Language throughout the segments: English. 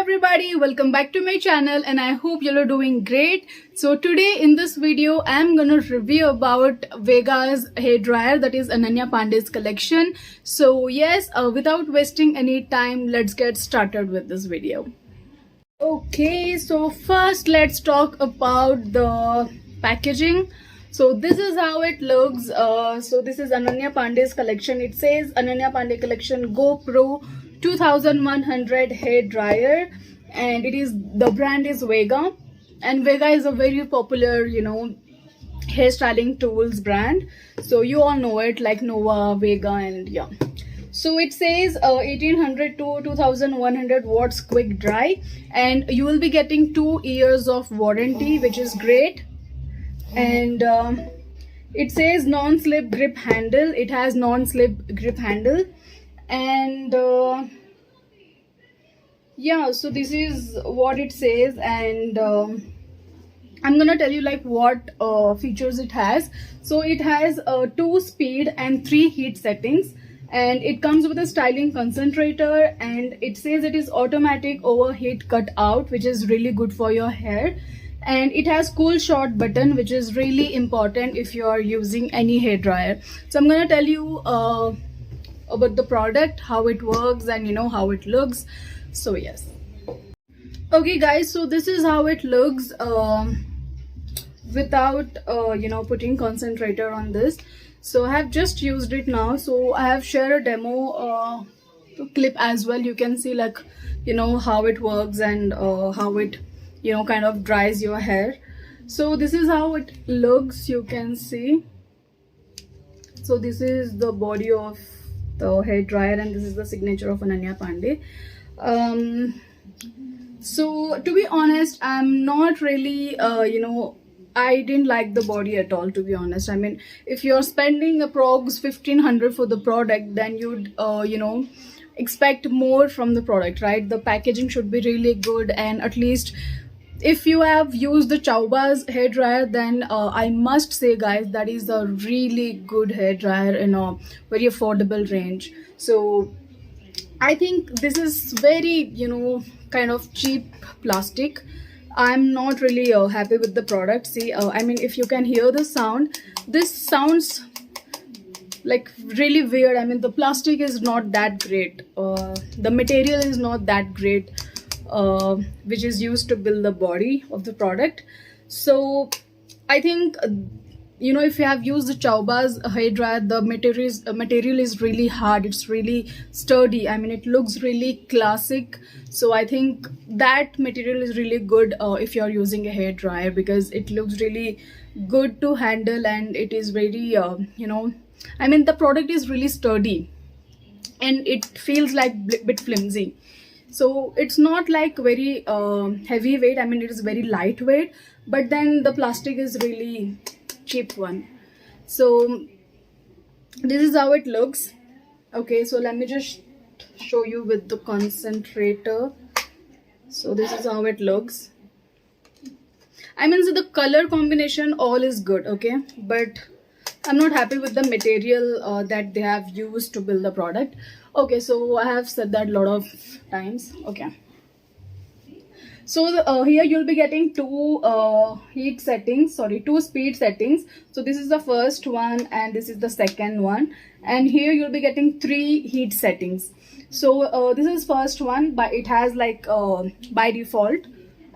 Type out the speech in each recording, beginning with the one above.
everybody, welcome back to my channel and I hope you are doing great. So today in this video I am gonna review about Vega's hair dryer, that is Ananya Pandey's collection. So yes, without wasting any time, let's get started with this video. Okay, so first let's talk about the packaging. So this is how it looks. So this is Ananya Pandey's collection. It says Ananya Pandey collection GoPro 2100 hair dryer, and the brand is Vega, and Vega is a very popular hairstyling tools brand. So you all know it, like Nova, Vega, and yeah. So it says 1800 to 2100 watts quick dry, and you will be getting 2 years of warranty, which is great. And it says non-slip grip handle. It has non-slip grip handle. And yeah, so this is what it says. And I'm gonna tell you like what features it has. So it has 2 speed and 3 heat settings, and it comes with a styling concentrator, and it says it is automatic overheat cut out, which is really good for your hair. And it has cool short button, which is really important if you are using any hair dryer. So I'm gonna tell you about the product, how it works, and how it looks. So yes, okay guys, so this is how it looks without putting concentrator on this. So I have just used it now, so I have shared a demo clip as well. You can see like how it works and how it kind of dries your hair. So this is how it looks, you can see. So this is the body of the hair dryer, and this is the signature of Ananya Pandey. So to be honest, I'm not really I didn't like the body at all, to be honest. I mean, if you're spending approx 1500 for the product, then you'd expect more from the product, right? The packaging should be really good, and at least if you have used the Chauba's hair dryer, then I must say guys, that is a really good hair dryer in a very affordable range. So I think this is very kind of cheap plastic. I'm not really happy with the product. See, I mean, if you can hear the sound, this sounds like really weird. I mean, the plastic is not that great, the material is not that great, which is used to build the body of the product. So I think if you have used the Chauba's hair dryer, the material is really hard, it's really sturdy. I mean, it looks really classic. So I think that material is really good if you're using a hair dryer, because it looks really good to handle, and it is very I mean, the product is really sturdy and it feels like bit flimsy. So it's not like very heavy weight. I mean, it is very lightweight, but then the plastic is really cheap one. So this is how it looks. Okay, so let me just show you with the concentrator. So this is how it looks. I mean, so the color combination all is good, okay, but I'm not happy with the material that they have used to build the product. Okay, so I have said that a lot of times. Okay, so here you'll be getting 2 speed settings. So this is the first one and this is the second one, and here you'll be getting 3 heat settings. So this is first one, but it has like by default,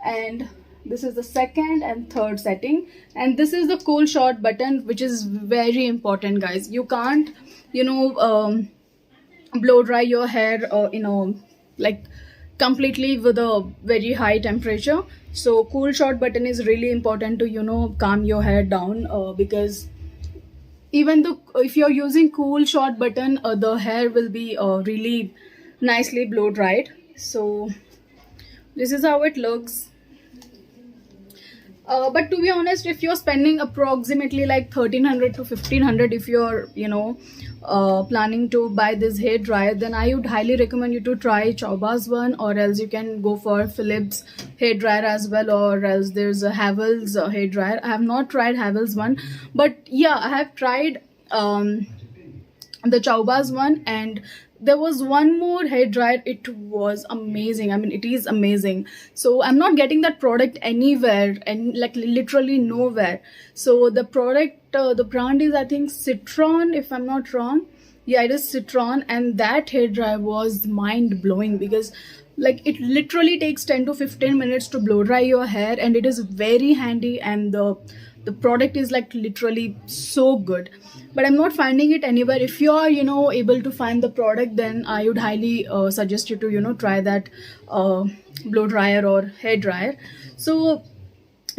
and this is the second and third setting, and this is the cool short button, which is very important guys. You can't blow dry your hair like completely with a very high temperature. So cool short button is really important to calm your hair down, because even though if you're using cool short button, the hair will be really nicely blow dried. So this is how it looks. But to be honest, if you're spending approximately like 1300 to 1500, if you're planning to buy this hair dryer, then I would highly recommend you to try Chauba's one, or else you can go for Philips hair dryer as well, or else there's a Havells hair dryer. I have not tried Havells one, but yeah, I have tried the Chauba's one, and there was one more hair dryer. It was amazing. I mean, it is amazing. So I'm not getting that product anywhere, and like literally nowhere. So the product, the brand is, I think, Citron, if I'm not wrong. Yeah, it is Citron, and that hair dryer was mind blowing because like it literally takes 10 to 15 minutes to blow dry your hair, and it is very handy, and the product is like literally so good. But I'm not finding it anywhere. If you are, you know, able to find the product, then I would highly suggest you to, you know, try that blow dryer or hair dryer. So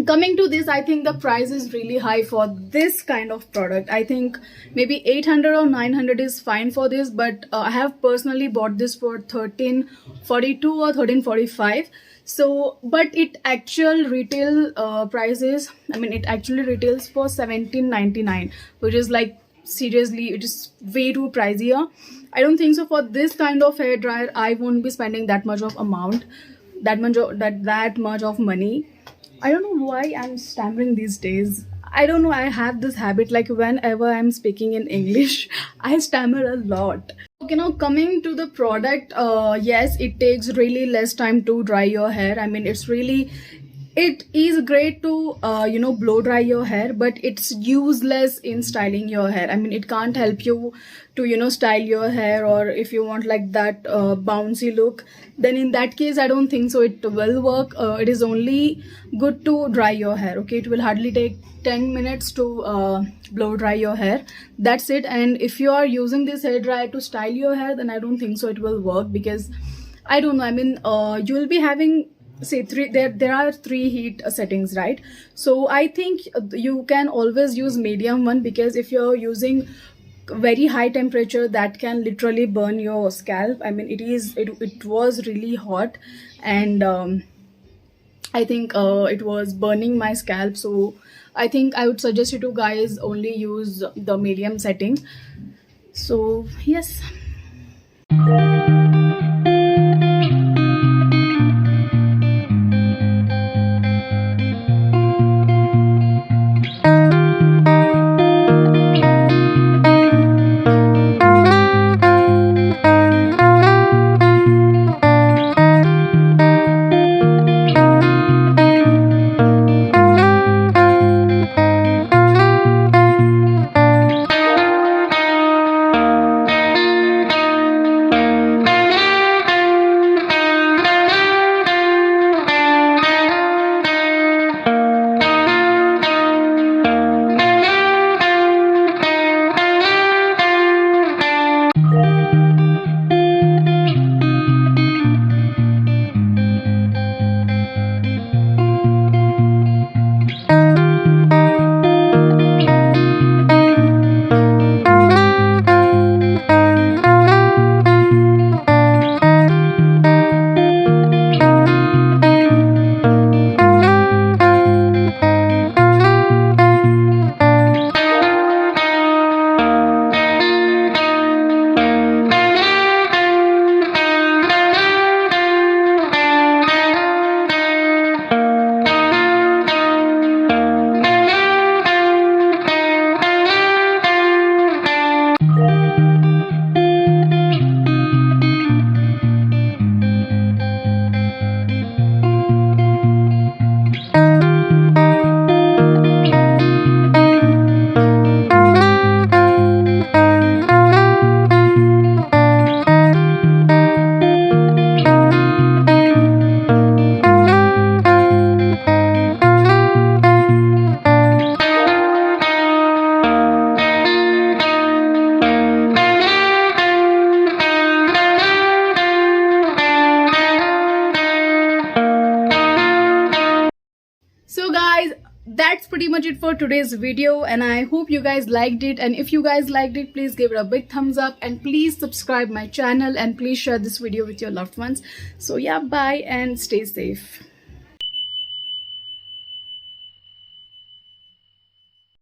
coming to this, I think the price is really high for this kind of product. I think maybe 800 or 900 is fine for this, but I have personally bought this for 1342 or 1345. So but it actual retail price is, I mean, it actually retails for 1799, which is like, seriously, it is way too pricier. I don't think so. For this kind of hair dryer, I won't be spending that much of amount, that much of money. I don't know why I'm stammering these days. I don't know, I have this habit, like whenever I'm speaking in English, I stammer a lot. Okay, now coming to the product, yes, it takes really less time to dry your hair. I mean, it is great to you know, blow dry your hair, but it's useless in styling your hair. I mean, it can't help you to, you know, style your hair, or if you want like that bouncy look, then in that case I don't think so it will work. It is only good to dry your hair. Okay, it will hardly take 10 minutes to blow dry your hair, that's it. And if you are using this hair dryer to style your hair, then I don't think so it will work, because I don't know, I mean, you will be having, say, there are three heat settings, right? So I think you can always use medium one, because if you're using very high temperature, that can literally burn your scalp. I mean, it was really hot, and I think it was burning my scalp. So I think I would suggest you to guys only use the medium setting. So yes. So guys, that's pretty much it for today's video, and I hope you guys liked it. And if you guys liked it, please give it a big thumbs up, and please subscribe my channel, and please share this video with your loved ones. So yeah, bye and stay safe.